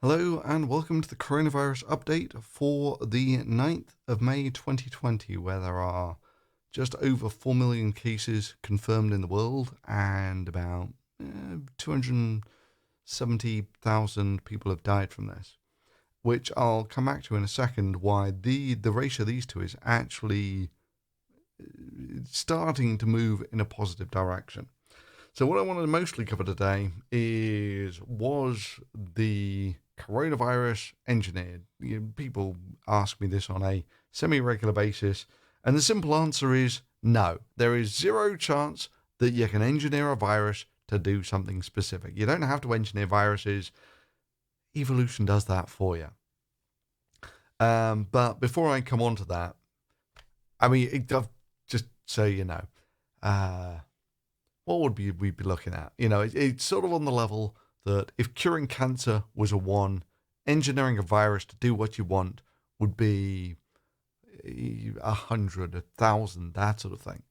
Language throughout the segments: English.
Hello and welcome to the coronavirus update for the 9th of May 2020, where there are just over 4 million cases confirmed in the world and about 270,000 people have died from this, which I'll come back to in a second, why the ratio of these two is actually starting to move in a positive direction. So what I wanted to mostly cover today was the coronavirus engineered? People ask me this on a semi-regular basis, and the simple answer is no. There is zero chance that you can engineer a virus to do something specific. You don't have to engineer viruses. Evolution does that for you. But before I come on to that, just so you know, what would we be looking at? It's sort of on the level that if curing cancer was a 1, engineering a virus to do what you want would be 100, 1,000, that sort of thing.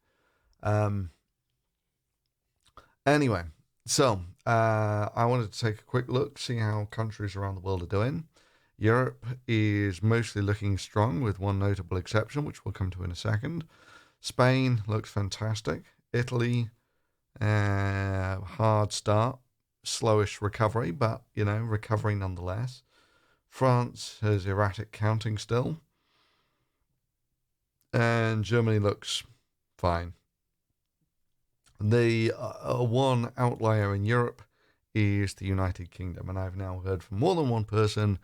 Anyway, so I wanted to take a quick look, see how countries around the world are doing. Europe is mostly looking strong, with one notable exception, which we'll come to in a second. Spain looks fantastic. Italy, hard start, slowish recovery, but recovery nonetheless. France has erratic counting still, and Germany looks fine. The one outlier in Europe is the United Kingdom, and I've now heard from more than one person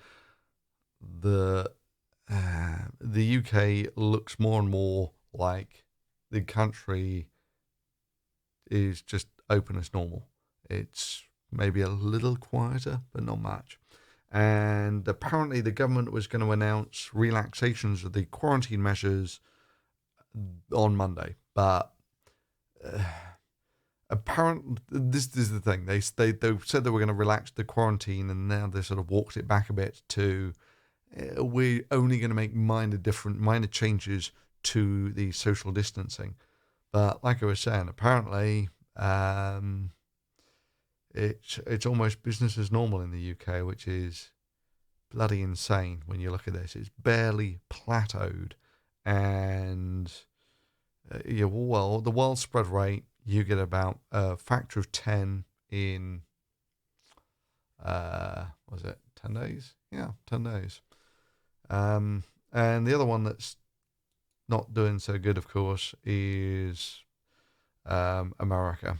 that the UK looks more and more like the country is just open as normal. It's maybe a little quieter, but not much. And apparently the government was going to announce relaxations of the quarantine measures on Monday. But apparently, this is the thing. They said they were going to relax the quarantine, and now they sort of walked it back a bit to we're only going to make minor changes to the social distancing. But like I was saying, apparently it's almost business as normal in the UK, which is bloody insane when you look at this. It's barely plateaued, and the world spread rate, you get about a factor of 10 in was it 10 days? Yeah, 10 days. And the other one that's not doing so good, of course, is America,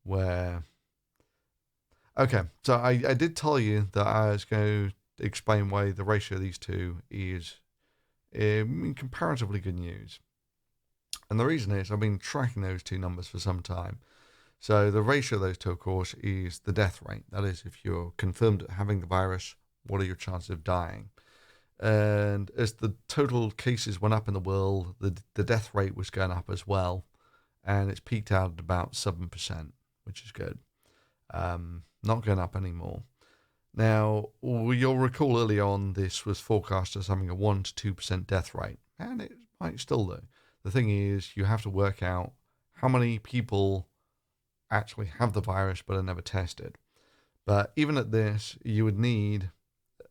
where... Okay, so I did tell you that I was going to explain why the ratio of these two is comparatively good news. And the reason is I've been tracking those two numbers for some time. So the ratio of those two, of course, is the death rate. That is, if you're confirmed having the virus, what are your chances of dying? And as the total cases went up in the world, the death rate was going up as well. And it's peaked out at about 7%, which is good. Not going up anymore. Now, you'll recall early on this was forecast as having a 1 to 2% death rate, and it might still do. The thing is, you have to work out how many people actually have the virus but are never tested. But even at this, you would need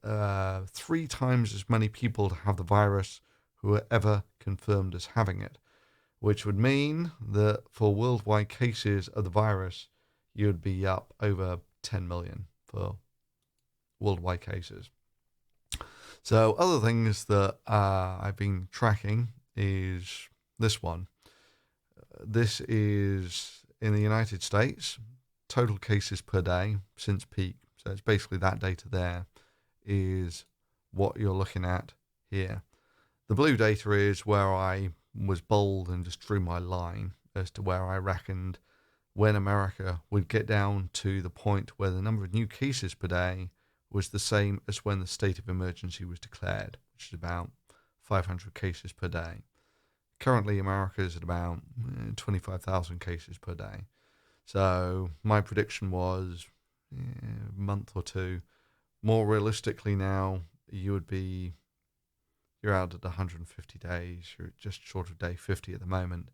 3 times as many people to have the virus who are ever confirmed as having it, which would mean that for worldwide cases of the virus, you'd be up over 10 million for worldwide cases. So other things that I've been tracking is this one. This is in the United States, total cases per day since peak. So it's basically that data there is what you're looking at here. The blue data is where I was bold and just drew my line as to where I reckoned when America would get down to the point where the number of new cases per day was the same as when the state of emergency was declared, which is about 500 cases per day. Currently, America is at about 25,000 cases per day. So my prediction was a month or two. More realistically now, you're out at 150 days. You're just short of day 50 at the moment.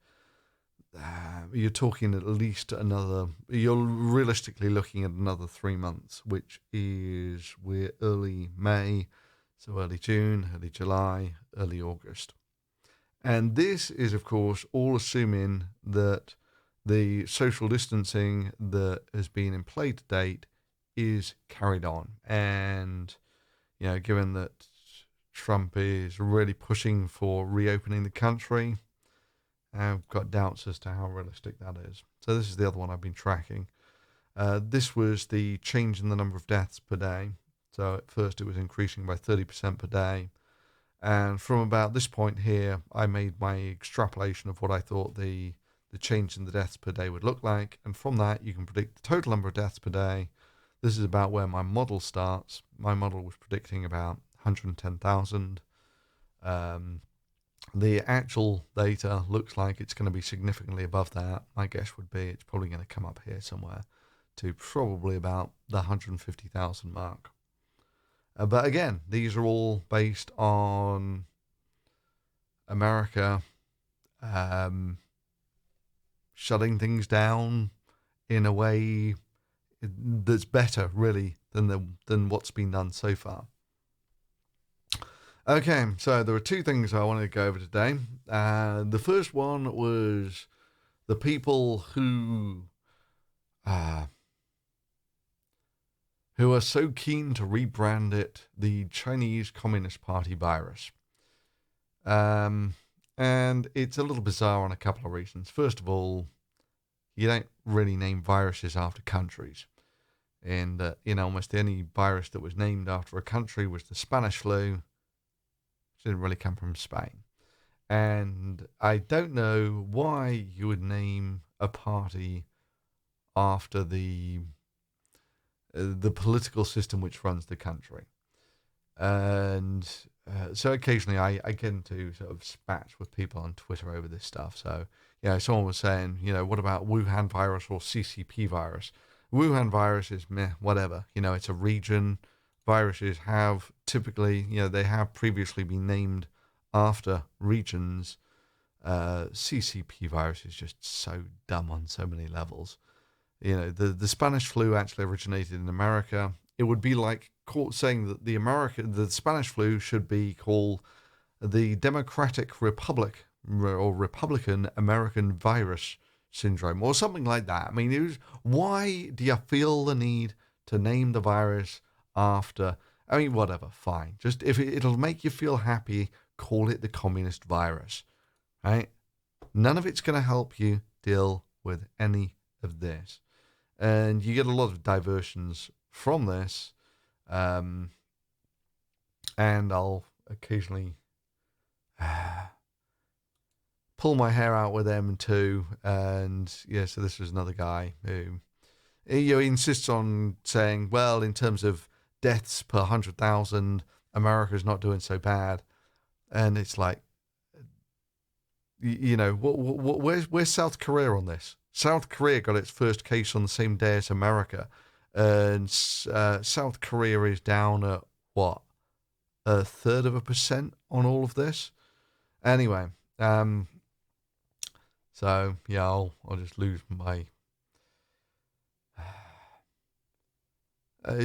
you're talking at least you're realistically looking at another 3 months, which is, we're early May, so early June, early July, early August. And this is, of course, all assuming that the social distancing that has been in play to date is carried on. And, given that Trump is really pushing for reopening the country, I've got doubts as to how realistic that is. So this is the other one I've been tracking. This was the change in the number of deaths per day. So at first it was increasing by 30% per day. And from about this point here, I made my extrapolation of what I thought the change in the deaths per day would look like. And from that, you can predict the total number of deaths per day. This is about where my model starts. My model was predicting about 110,000. The actual data looks like it's going to be significantly above that. My guess would be it's probably going to come up here somewhere to probably about the 150,000 mark. But again, these are all based on America shutting things down in a way that's better, really, than what's been done so far. Okay, so there were two things I wanted to go over today. The first one was the people who are so keen to rebrand it the Chinese Communist Party virus. And it's a little bizarre on a couple of reasons. First of all, you don't really name viruses after countries. And, almost the only virus that was named after a country was the Spanish flu, which didn't really come from Spain. And I don't know why you would name a party after the political system which runs the country. And so occasionally I get into sort of spats with people on Twitter over this stuff. So, someone was saying, what about Wuhan virus or CCP virus? Wuhan virus is meh, whatever. It's a region. Viruses have typically, they have previously been named after regions. CCP virus is just so dumb on so many levels. The Spanish flu actually originated in America. It would be like saying that the Spanish flu should be called the Democratic Republic or Republican American Virus Syndrome or something like that. I mean, why do you feel the need to name the virus after? I mean, whatever, fine. Just if it'll make you feel happy, call it the communist virus, right? None of it's going to help you deal with any of this. And you get a lot of diversions from this. And I'll occasionally pull my hair out with them too. And so this was another guy who he insists on saying, well, in terms of deaths per 100,000, America's not doing so bad. And it's like, where's South Korea on this? South Korea got its first case on the same day as America. And South Korea is down at, what, 1/3% on all of this? Anyway, so, I'll just lose my...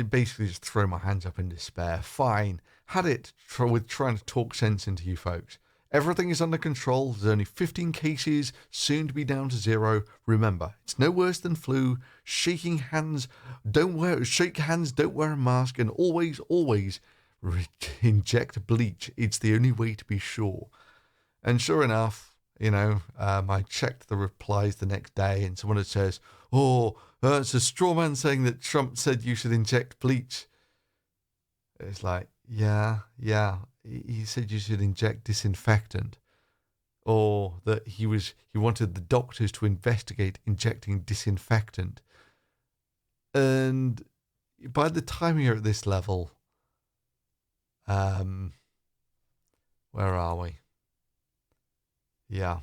basically just throw my hands up in despair. Fine. Had it with trying to talk sense into you folks. Everything is under control. There's only 15 cases, soon to be down to 0. Remember, it's no worse than flu. Shake hands, don't wear a mask, and always inject bleach. It's the only way to be sure. And sure enough, I checked the replies the next day, and someone says, it's a straw man saying that Trump said you should inject bleach. It's like, yeah. He said you should inject disinfectant, or that he wanted the doctors to investigate injecting disinfectant. And by the time you're at this level, where are we? Yeah,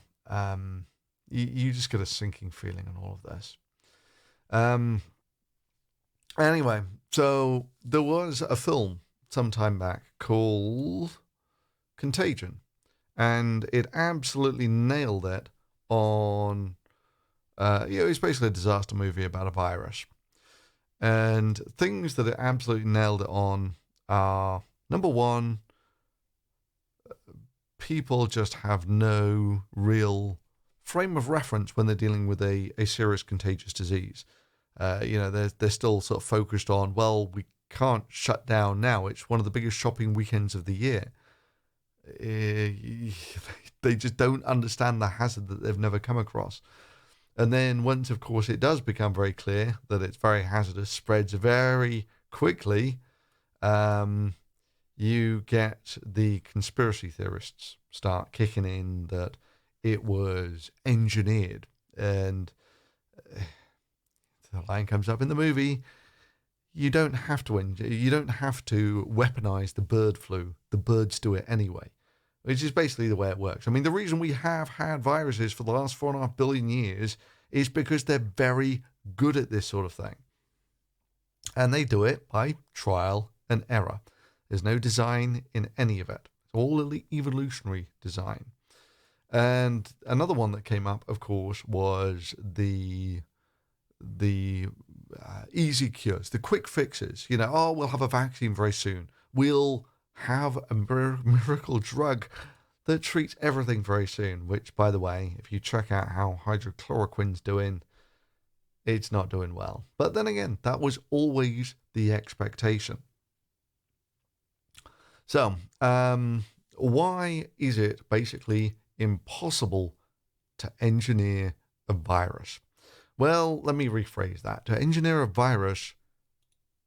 you just get a sinking feeling on all of this. Anyway, so there was a film some time back called Contagion, and it absolutely nailed it on It's basically a disaster movie about a virus. And things that it absolutely nailed it on are, number one, people just have no real frame of reference when they're dealing with a serious contagious disease. They're still sort of focused on, well, we can't shut down now. It's one of the biggest shopping weekends of the year. They just don't understand the hazard that they've never come across. And then once, of course, it does become very clear that it's very hazardous, spreads very quickly, you get the conspiracy theorists start kicking in that it was engineered. And the line comes up in the movie, you don't have to weaponize the bird flu. The birds do it anyway, which is basically the way it works. I mean, the reason we have had viruses for the last 4.5 billion years is because they're very good at this sort of thing. And they do it by trial and error. There's no design in any of it. It's all evolutionary design. And another one that came up, of course, was the easy cures, the quick fixes. We'll have a vaccine very soon. We'll have a miracle drug that treats everything very soon, which, by the way, if you check out how hydrochloroquine's doing, it's not doing well. But then again, that was always the expectation. So, why is it basically impossible to engineer a virus? Well, let me rephrase that. To engineer a virus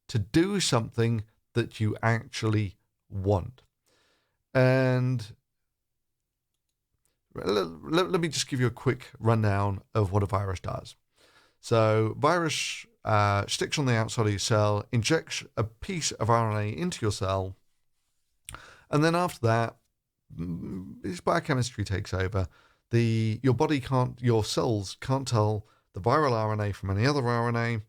to do something that you actually want. And let me just give you a quick rundown of what a virus does. So, virus sticks on the outside of your cell, injects a piece of RNA into your cell, and then after that, its biochemistry takes over. Your cells can't tell the viral RNA from any other RNA,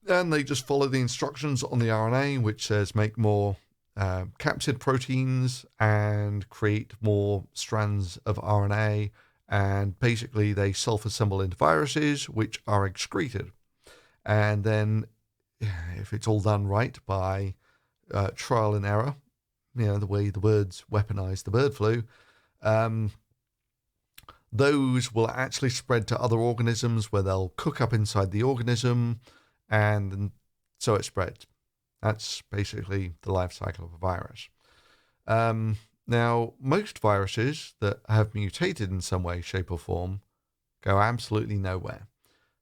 and they just follow the instructions on the RNA, which says make more capsid proteins and create more strands of RNA, and basically they self-assemble into viruses, which are excreted. And then, if it's all done right by trial and error, the way the birds weaponize the bird flu, those will actually spread to other organisms where they'll cook up inside the organism, and so it spreads. That's basically the life cycle of a virus. Now, most viruses that have mutated in some way, shape, or form go absolutely nowhere.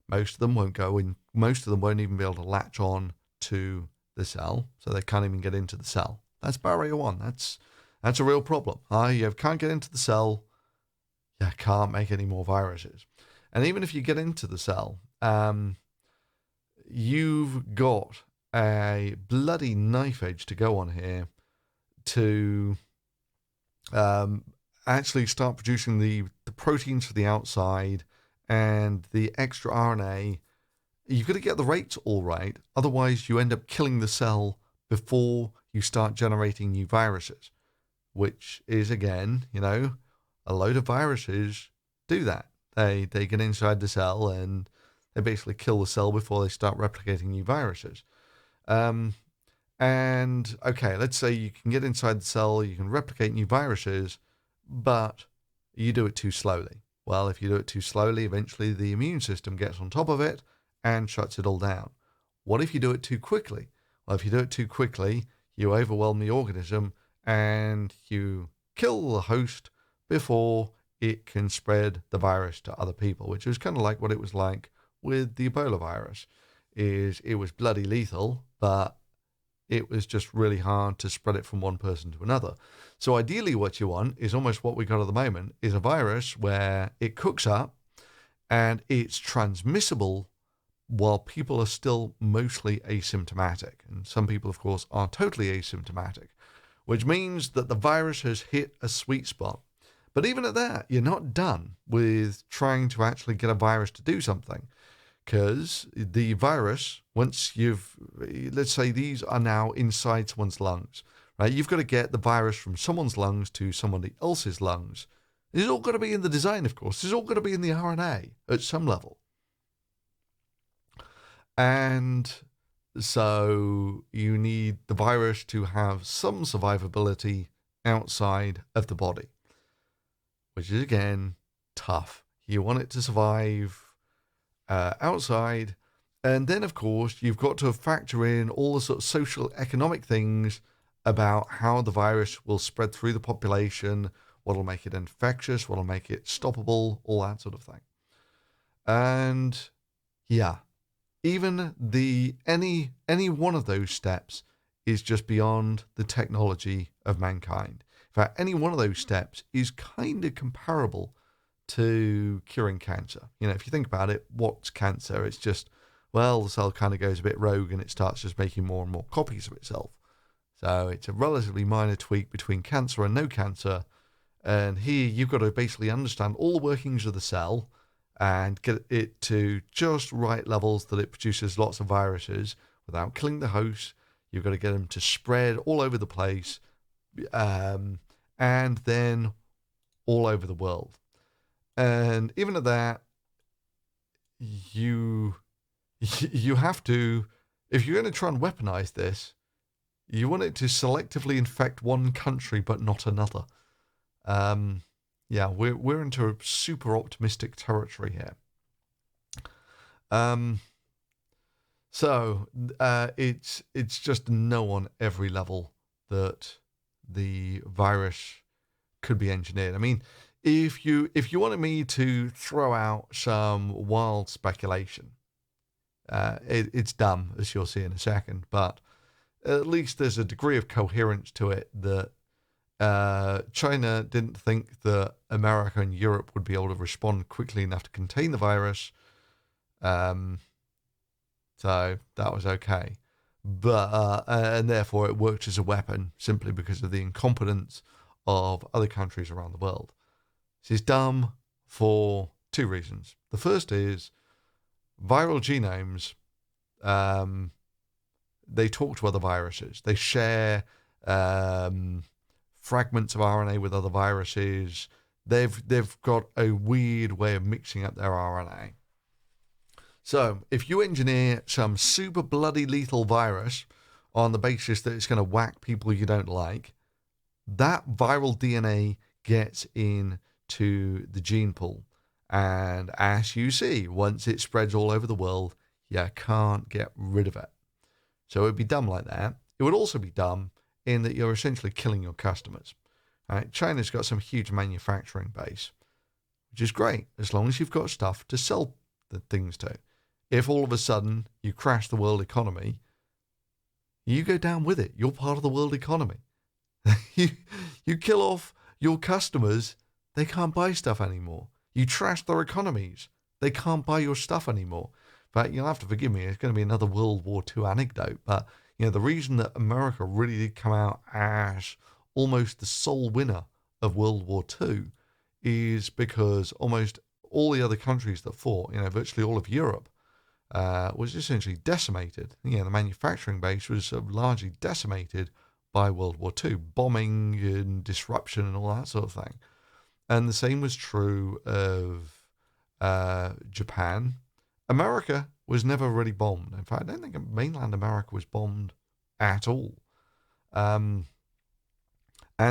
Most of them won't go in. Most of them won't even be able to latch on to the cell, so they can't even get into the cell. That's barrier one. That's a real problem. You can't get into the cell. You can't make any more viruses. And even if you get into the cell, you've got a bloody knife edge to go on here to actually start producing the proteins for the outside and the extra RNA. You've got to get the rates all right. Otherwise, you end up killing the cell before you start generating new viruses, which is, again, a load of viruses do that. They get inside the cell and they basically kill the cell before they start replicating new viruses. And okay, let's say you can get inside the cell, you can replicate new viruses, but you do it too slowly. Well, if you do it too slowly, eventually the immune system gets on top of it and shuts it all down. What if you do it too quickly? Well, if you do it too quickly, you overwhelm the organism and you kill the host before it can spread the virus to other people, which is kind of like what it was like with the Ebola virus. It was bloody lethal, but it was just really hard to spread it from one person to another. So ideally what you want is almost what we got at the moment, is a virus where it cooks up and it's transmissible while people are still mostly asymptomatic. And some people, of course, are totally asymptomatic, which means that the virus has hit a sweet spot. But even at that, you're not done with trying to actually get a virus to do something. Because the virus, let's say these are now inside someone's lungs, right? You've got to get the virus from someone's lungs to somebody else's lungs This is all going to be in the design, of course. This is all going to be in the RNA at some level. And so you need the virus to have some survivability outside of the body, which is, again, tough. You want it to survive outside. And then, of course, you've got to factor in all the sort of social, economic things about how the virus will spread through the population, what'll make it infectious, what'll make it stoppable, all that sort of thing. And yeah, even any one of those steps is just beyond the technology of mankind. In fact, any one of those steps is kind of comparable to curing cancer. If you think about it, what's cancer? It's just, well, the cell kind of goes a bit rogue and it starts just making more and more copies of itself. So it's a relatively minor tweak between cancer and no cancer. And here you've got to basically understand all the workings of the cell and get it to just right levels that it produces lots of viruses without killing the host. You've got to get them to spread all over the place, and then all over the world. And even at that, you have to, if you're going to try and weaponize this, you want it to selectively infect one country but not another. Yeah, we're into a super optimistic territory here. So it's just no on every level that the virus could be engineered. I mean, if you wanted me to throw out some wild speculation, it's dumb, as you'll see in a second, but at least there's a degree of coherence to it that China didn't think that America and Europe would be able to respond quickly enough to contain the virus. So that was okay. But and therefore it worked as a weapon simply because of the incompetence of other countries around the world. This is dumb for two reasons. The first is viral genomes, they talk to other viruses. They share fragments of RNA with other viruses. They've got a weird way of mixing up their RNA. So if you engineer some super bloody lethal virus on the basis that it's going to whack people you don't like, that viral DNA gets into the gene pool. And as you see, once it spreads all over the world, you can't get rid of it. So it would be dumb like that. It would also be dumb in that you're essentially killing your customers. Right? China's got some huge manufacturing base, which is great as long as you've got stuff to sell the things to. If all of a sudden you crash the world economy, you go down with it. You're part of the world economy. you kill off your customers, they can't buy stuff anymore. You trash their economies, they can't buy your stuff anymore. But you'll have to forgive me, it's going to be another World War II anecdote. But the reason that America really did come out as almost the sole winner of World War II is because almost all the other countries that fought, virtually all of Europe, was essentially decimated. The manufacturing base was largely decimated by World War II, bombing and disruption and all that sort of thing. And the same was true of Japan. America was never really bombed. In fact, I don't think mainland America was bombed at all. And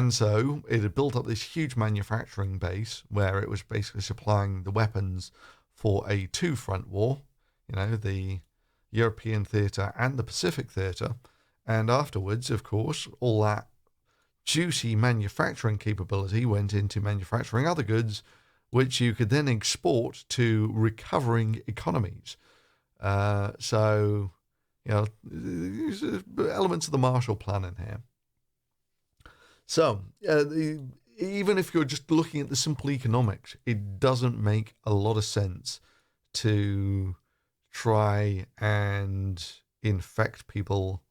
so it had built up this huge manufacturing base where it was basically supplying the weapons for a two-front war, the European theatre and the Pacific theatre. And afterwards, of course, all that juicy manufacturing capability went into manufacturing other goods, which you could then export to recovering economies. So, there's elements of the Marshall Plan in here. So, even if you're just looking at the simple economics, it doesn't make a lot of sense to try and infect people,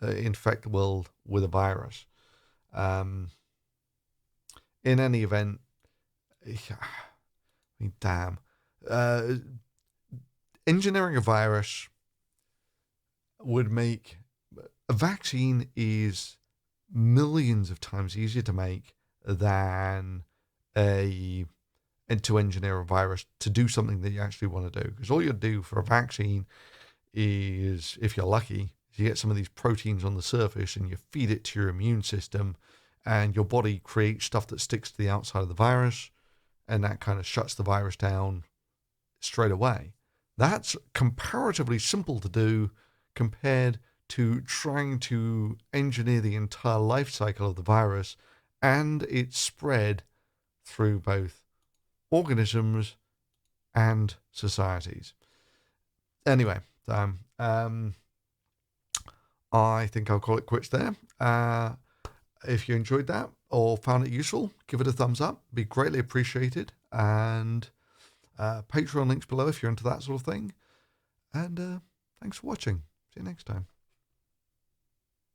infect the world with a virus. In any event, damn. Engineering a virus would make a vaccine is millions of times easier to make than and to engineer a virus to do something that you actually want to do. Because all you do for a vaccine is, if you're lucky, you get some of these proteins on the surface and you feed it to your immune system, and your body creates stuff that sticks to the outside of the virus, and that kind of shuts the virus down straight away. That's comparatively simple to do compared to trying to engineer the entire life cycle of the virus and its spread through both organisms and societies. Anyway, I think I'll call it quits there. If you enjoyed that or found it useful, give it a thumbs up. Be greatly appreciated. And Patreon links below if you're into that sort of thing. And thanks for watching. See you next time.